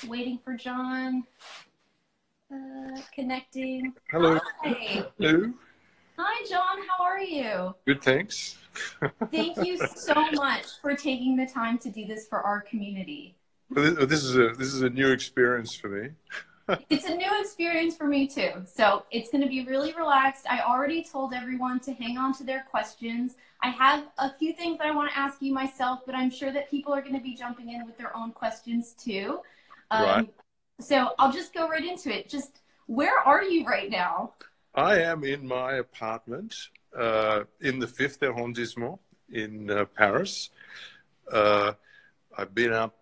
Waiting for John. Connecting. Hello. Hi. Hello. Hi, John. How are you? Good, thanks. Thank you so much for taking the time to do this for our community. Well, this is a new experience for me. It's a new experience for me too. So it's going to be really relaxed. I already told everyone to hang on to their questions. I have a few things that I want to ask you myself, but I'm sure that people are going to be jumping in with their own questions too. Right. So I'll just go right into it. Just where are you right now? I am in my apartment in the 5th arrondissement in Paris. I've been up.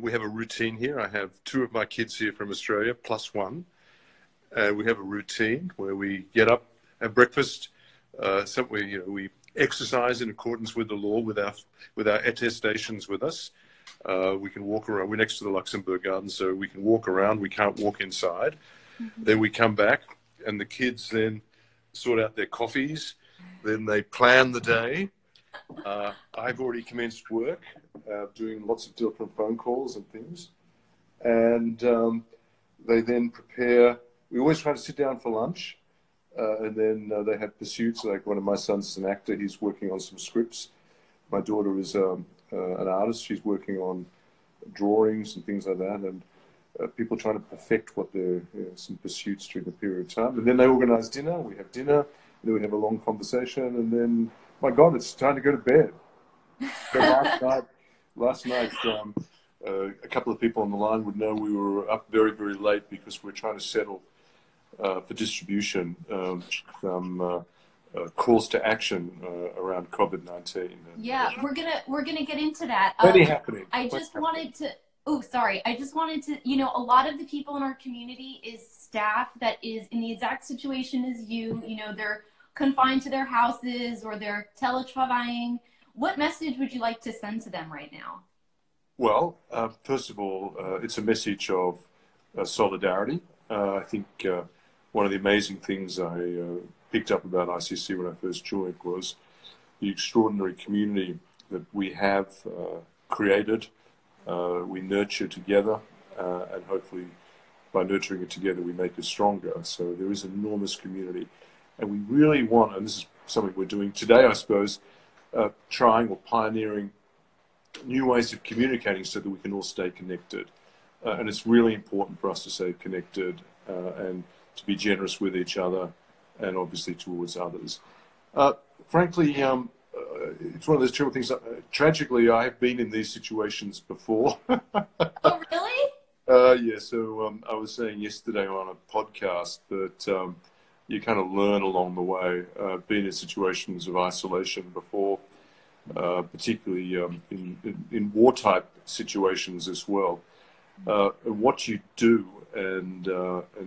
We have a routine here. I have 2 of my kids here from Australia, plus 1. We have a routine where we get up, have breakfast. We exercise in accordance with the law, with our attestations with us. We can walk around. We're next to the Luxembourg Garden, so we can walk around. We can't walk inside. Mm-hmm. Then we come back, and the kids then sort out their coffees. Then they plan the day. I've already commenced work, doing lots of different phone calls and things. And they then prepare. We always try to sit down for lunch. And then they have pursuits. Like one of my sons is an actor. He's working on some scripts. My daughter is an artist. She's working on drawings and things like that. And people trying to perfect what their some pursuits during the period of time. And then they organize dinner. We have dinner. And then we have a long conversation. And then, my God, it's time to go to bed. So last night, a couple of people on the line would know we were up very, very late because we're trying to settle for distribution some calls to action around COVID-19. Yeah, we're gonna get into that. Plenty happening. I just wanted to. A lot of the people in our community is staff that is in the exact situation as you. They're confined to their houses or they're teletravailling. What message would you like to send to them right now? Well, first of all, it's a message of solidarity. I think one of the amazing things I picked up about ICC when I first joined was the extraordinary community that we have created, we nurture together, and hopefully by nurturing it together we make it stronger. So there is an enormous community. And we really want, and this is something we're doing today, I suppose, trying or pioneering new ways of communicating so that we can all stay connected. And it's really important for us to stay connected and to be generous with each other and obviously towards others. Frankly, it's one of those terrible things. Tragically, I have been in these situations before. Oh, really? Yeah, so I was saying yesterday on a podcast that you kind of learn along the way. Been in situations of isolation before, particularly in war-type situations as well. And what you do, and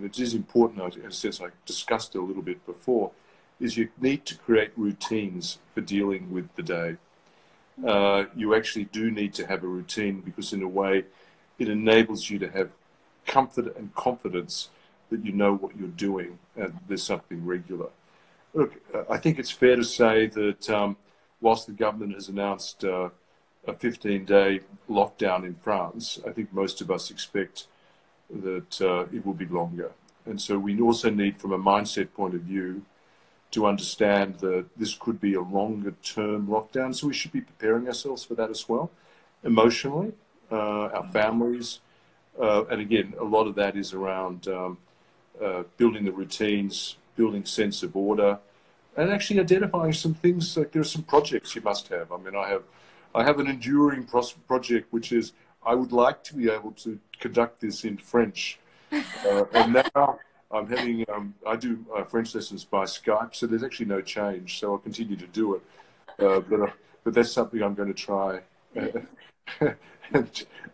it is important, in a sense I discussed it a little bit before, is you need to create routines for dealing with the day. You actually do need to have a routine because in a way it enables you to have comfort and confidence that you know what you're doing and there's something regular. Look, I think it's fair to say that whilst the government has announced a 15-day lockdown in France, I think most of us expect that it will be longer. And so we also need, from a mindset point of view, to understand that this could be a longer-term lockdown. So we should be preparing ourselves for that as well, emotionally, our families. And again, a lot of that is around building the routines, building sense of order, and actually identifying some things. Like there are some projects you must have. I mean, I have an enduring project, which is I would like to be able to conduct this in French. And now I'm having, I do French lessons by Skype, so there's actually no change. So I'll continue to do it. But that's something I'm going to try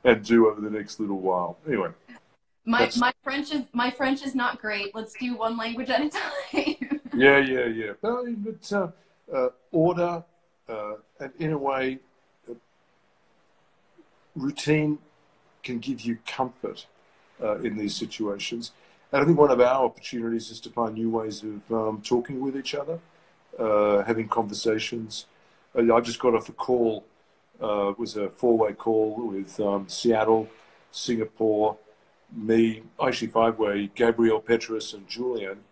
and do over the next little while. Anyway. My French is not great. Let's do one language at a time. Yeah. But order, and in a way, routine can give you comfort in these situations. And I think one of our opportunities is to find new ways of talking with each other, having conversations. I just got off a call. It was a 4-way call with Seattle, Singapore, me, actually five-way, Gabriel, Petrus, and Julian.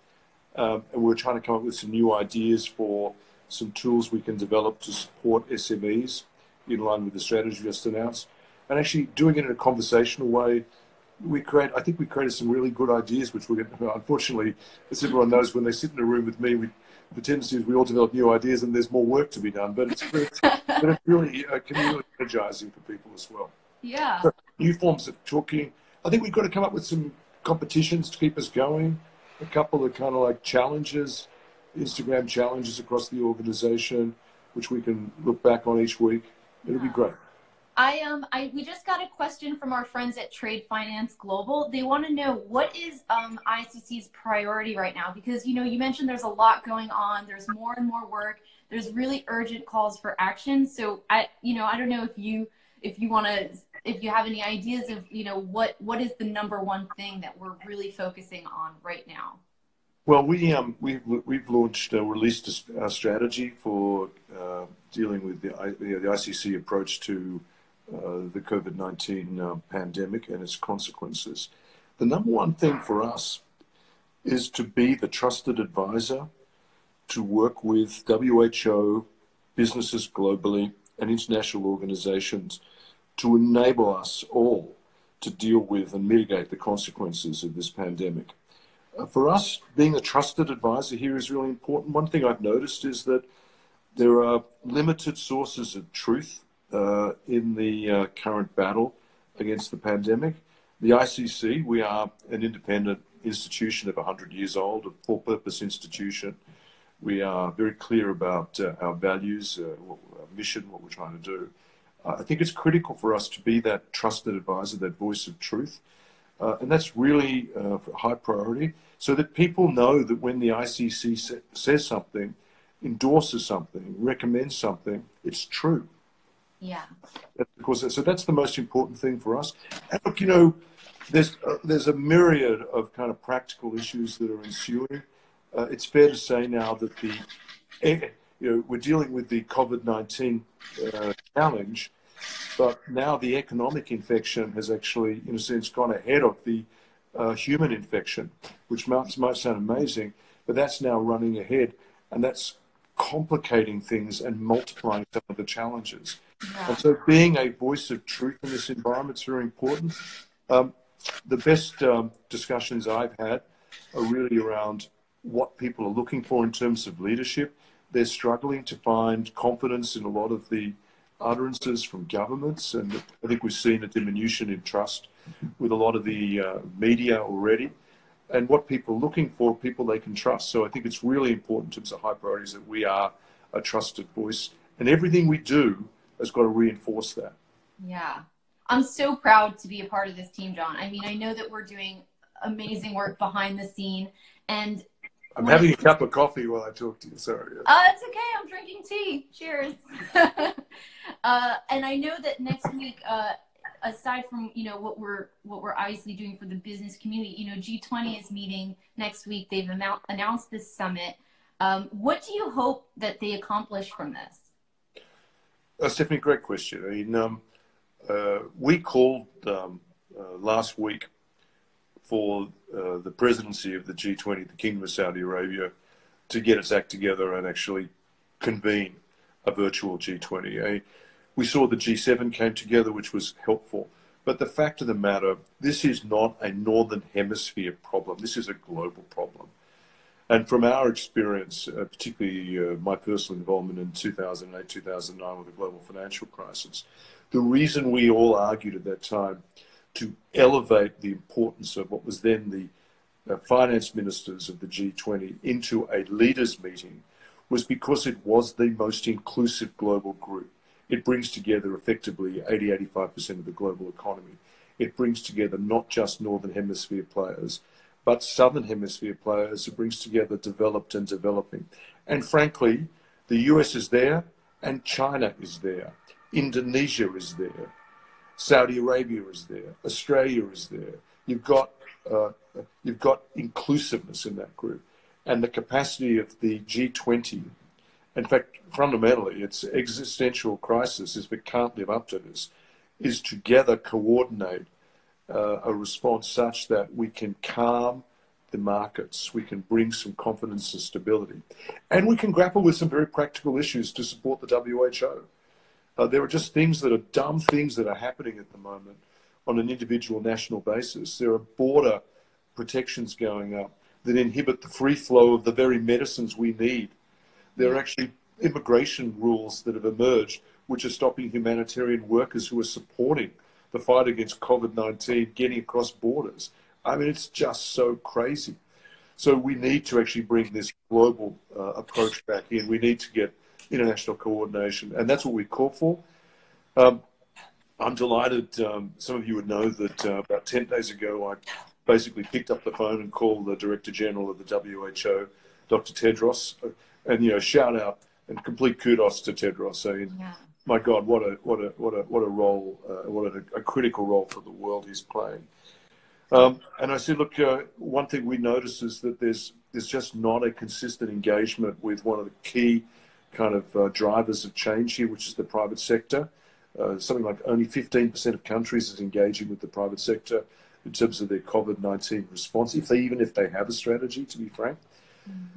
And we're trying to come up with some new ideas for some tools we can develop to support SMEs in line with the strategy just announced. And actually doing it in a conversational way, I think we created some really good ideas, which we're going to, unfortunately, as everyone knows, when they sit in a room with me, the tendency is we all develop new ideas and there's more work to be done, but it's really can be really energizing for people as well. Yeah. So, new forms of talking. I think we've got to come up with some competitions to keep us going. A couple of kind of like challenges, Instagram challenges across the organization, which we can look back on each week. It'll be great. We just got a question from our friends at Trade Finance Global. They want to know, what is ICC's priority right now? Because, you mentioned there's a lot going on. There's more and more work. There's really urgent calls for action. So I don't know if you have any ideas of, what is the number one thing that we're really focusing on right now? Well, we've launched, released a strategy for dealing with the ICC approach to the COVID-19 pandemic and its consequences. The number one thing for us is to be the trusted advisor to work with WHO, businesses globally, and international organizations to enable us all to deal with and mitigate the consequences of this pandemic. For us, being a trusted advisor here is really important. One thing I've noticed is that there are limited sources of truth in the current battle against the pandemic. The ICC, we are an independent institution of 100 years old, a for-purpose institution. We are very clear about our values, our mission, what we're trying to do. I think it's critical for us to be that trusted advisor, that voice of truth. And that's really a high priority, so that people know that when the ICC says something, endorses something, recommends something, it's true. Yeah. So that's the most important thing for us. And look, there's a myriad of kind of practical issues that are ensuing. It's fair to say now that we're dealing with the COVID-19 challenge, but now the economic infection has actually, in a sense, gone ahead of the human infection, which might sound amazing, but that's now running ahead, and that's complicating things and multiplying some of the challenges. Yeah. And so being a voice of truth in this environment is very important. The best discussions I've had are really around what people are looking for in terms of leadership. They're struggling to find confidence in a lot of the utterances from governments, and I think we've seen a diminution in trust with a lot of the media already. And what people are looking for, people they can trust. So I think it's really important in terms of high priorities that we are a trusted voice, and everything we do has got to reinforce that. Yeah. I'm so proud to be a part of this team, John. I mean, I know that we're doing amazing work behind the scene, and I'm having a cup of coffee while I talk to you. Sorry. It's okay. I'm drinking tea. Cheers. And I know that next week, aside from what we're obviously doing for the business community, G20 is meeting next week. They've announced this summit. What do you hope that they accomplish from this? That's definitely a great question. I mean, we called last week for the presidency of the G20, the Kingdom of Saudi Arabia, to get its act together and actually convene a virtual G20. We saw the G7 came together, which was helpful. But the fact of the matter, this is not a Northern Hemisphere problem. This is a global problem. And from our experience, particularly my personal involvement in 2008, 2009 with the global financial crisis, the reason we all argued at that time to elevate the importance of what was then the finance ministers of the G20 into a leaders meeting was because it was the most inclusive global group. It brings together effectively 80-85% of the global economy. It brings together not just Northern Hemisphere players, but Southern Hemisphere players. It brings together developed and developing. And frankly, the US is there and China is there. Indonesia is there. Saudi Arabia is there. Australia is there. You've got inclusiveness in that group. And the capacity of the G20, in fact, fundamentally, its existential crisis, if it can't live up to this, is together coordinate a response such that we can calm the markets, we can bring some confidence and stability, and we can grapple with some very practical issues to support the WHO. There are just things that are dumb things that are happening at the moment on an individual national basis. There are border protections going up that inhibit the free flow of the very medicines we need. There are actually immigration rules that have emerged which are stopping humanitarian workers who are supporting the fight against COVID-19 getting across borders. I mean, it's just so crazy. So we need to actually bring this global approach back in. We need to get international coordination, and that's what we call for. I'm delighted. Some of you would know that about 10 days ago, I basically picked up the phone and called the Director General of the WHO, Dr. Tedros, and shout out and complete kudos to Tedros, saying, "My God, what a role, what a critical role for the world he's playing." And I said, look, one thing we notice is that there's just not a consistent engagement with one of the key kind of drivers of change here, which is the private sector. Something like only 15% of countries is engaging with the private sector in terms of their COVID-19 response, even if they have a strategy, to be frank.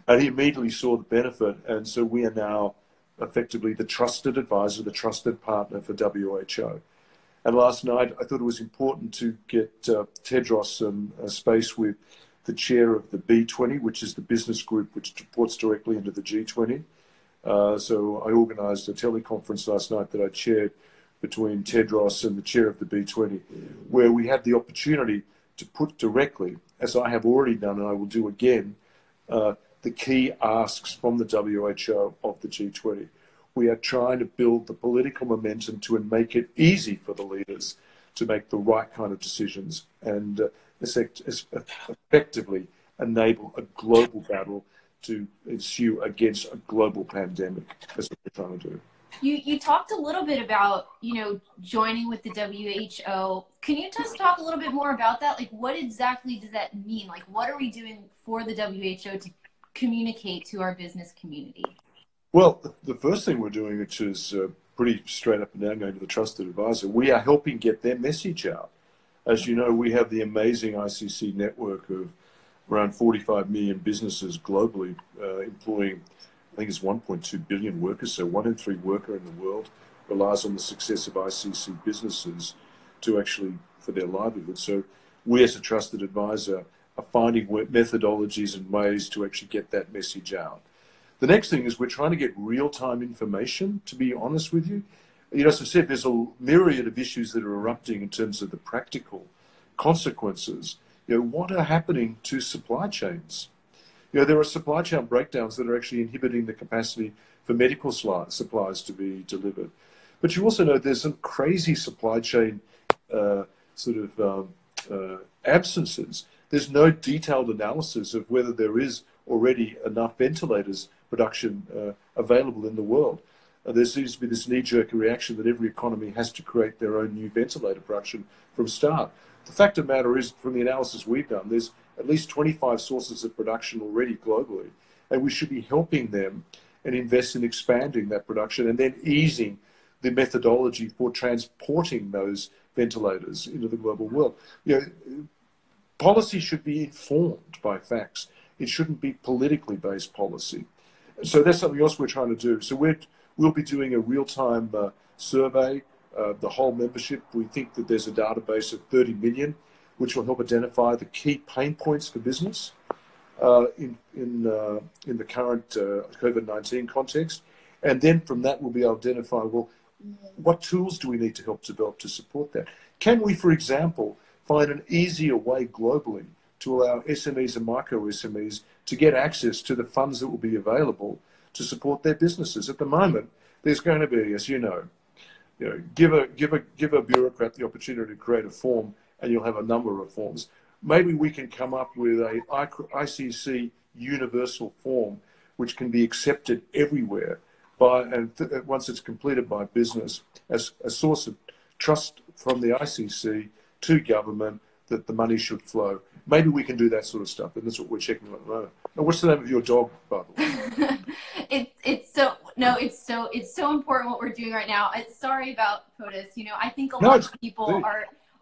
And he immediately saw the benefit, and so we are now effectively the trusted advisor, the trusted partner for WHO. And last night, I thought it was important to get Tedros a space with the chair of the B20, which is the business group which reports directly into the G20. So I organized a teleconference last night that I chaired between Tedros and the chair of the B20, where we had the opportunity to put directly, as I have already done and I will do again, the key asks from the WHO of the G20. We are trying to build the political momentum to make it easy for the leaders to make the right kind of decisions and effectively enable a global battle to ensue against a global pandemic. That's what we're trying to do. You talked a little bit about, joining with the WHO. Can you just talk a little bit more about that? Like, what exactly does that mean? Like, what are we doing for the WHO to communicate to our business community? Well, the first thing we're doing, which is pretty straight up and down going to the trusted advisor, we are helping get their message out. As you know, we have the amazing ICC network of around 45 million businesses globally, employing, I think it's 1.2 billion workers. So 1 in 3 worker in the world relies on the success of ICC businesses to actually, for their livelihood. So we as a trusted advisor are finding methodologies and ways to actually get that message out. The next thing is we're trying to get real-time information, to be honest with you. As I said, there's a myriad of issues that are erupting in terms of the practical consequences. What are happening to supply chains? There are supply chain breakdowns that are actually inhibiting the capacity for medical supplies to be delivered. But you also know there's some crazy supply chain absences. There's no detailed analysis of whether there is already enough ventilators production available in the world. There seems to be this knee-jerk reaction that every economy has to create their own new ventilator production from start. The fact of the matter is, from the analysis we've done, there's at least 25 sources of production already globally, and we should be helping them and invest in expanding that production and then easing the methodology for transporting those ventilators into the global world. Policy should be informed by facts. It shouldn't be politically based policy. So that's something else we're trying to do. So we'll be doing a real-time survey of the whole membership. We think that there's a database of 30 million, which will help identify the key pain points for business in the current COVID-19 context. And then from that, we'll be able to identify, well, what tools do we need to help develop to support that? Can we, for example, find an easier way globally to allow SMEs and micro SMEs to get access to the funds that will be available to support their businesses? At the moment, there's going to be, as you know, give a bureaucrat the opportunity to create a form, and you'll have a number of forms. Maybe we can come up with a ICC universal form, which can be accepted everywhere once it's completed by business, as a source of trust from the ICC to government that the money should flow. Maybe we can do that sort of stuff, and that's what we're checking at the moment. Now, what's the name of your dog, by the way? It's so important what we're doing right now. Sorry about POTUS. I think a lot of people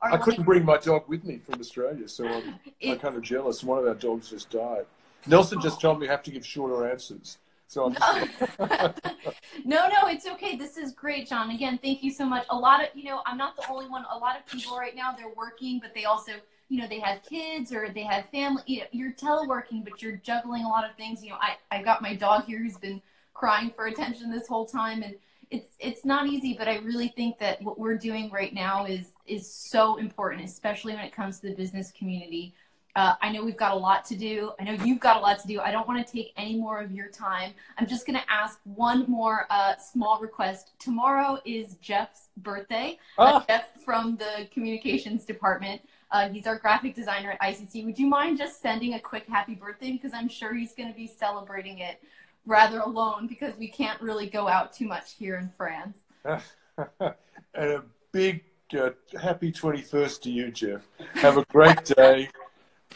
are I like, couldn't bring my dog with me from Australia, so I'm kind of jealous. One of our dogs just died. Nelson just told me I have to give shorter answers. So I'm just... No, it's okay. This is great, John. Again, thank you so much. A lot of, I'm not the only one. A lot of people right now, they're working, but they also, they have kids or they have family. You're teleworking, but you're juggling a lot of things. I got my dog here who's been crying for attention this whole time, and it's not easy, but I really think that what we're doing right now is so important, especially when it comes to the business community. I know we've got a lot to do. I know you've got a lot to do. I don't want to take any more of your time. I'm just going to ask one more small request. Tomorrow is Jeff's birthday. Jeff from the communications department. He's our graphic designer at ICC. Would you mind just sending a quick happy birthday? Because I'm sure he's going to be celebrating it rather alone because we can't really go out too much here in France. And a big happy 21st to you, Jeff. Have a great day.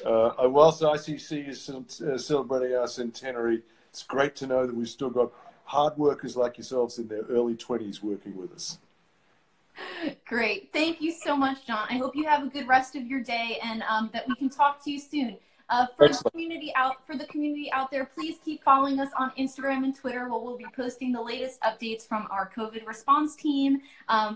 Whilst ICC is celebrating our centenary, it's great to know that we've still got hard workers like yourselves in their early 20s working with us. Great. Thank you so much, John. I hope you have a good rest of your day and that we can talk to you soon. For the community out there, please keep following us on Instagram and Twitter, where we'll be posting the latest updates from our COVID response team,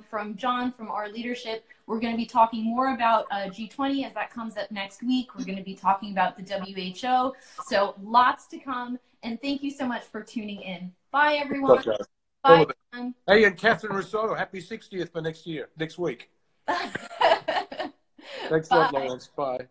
from John, from our leadership. We're going to be talking more about G20 as that comes up next week. We're going to be talking about the WHO. So lots to come. And thank you so much for tuning in. Bye, everyone. Bye. Hey, and Catherine Rousseau, happy 60th for next week. Thanks a lot, Lawrence. Bye.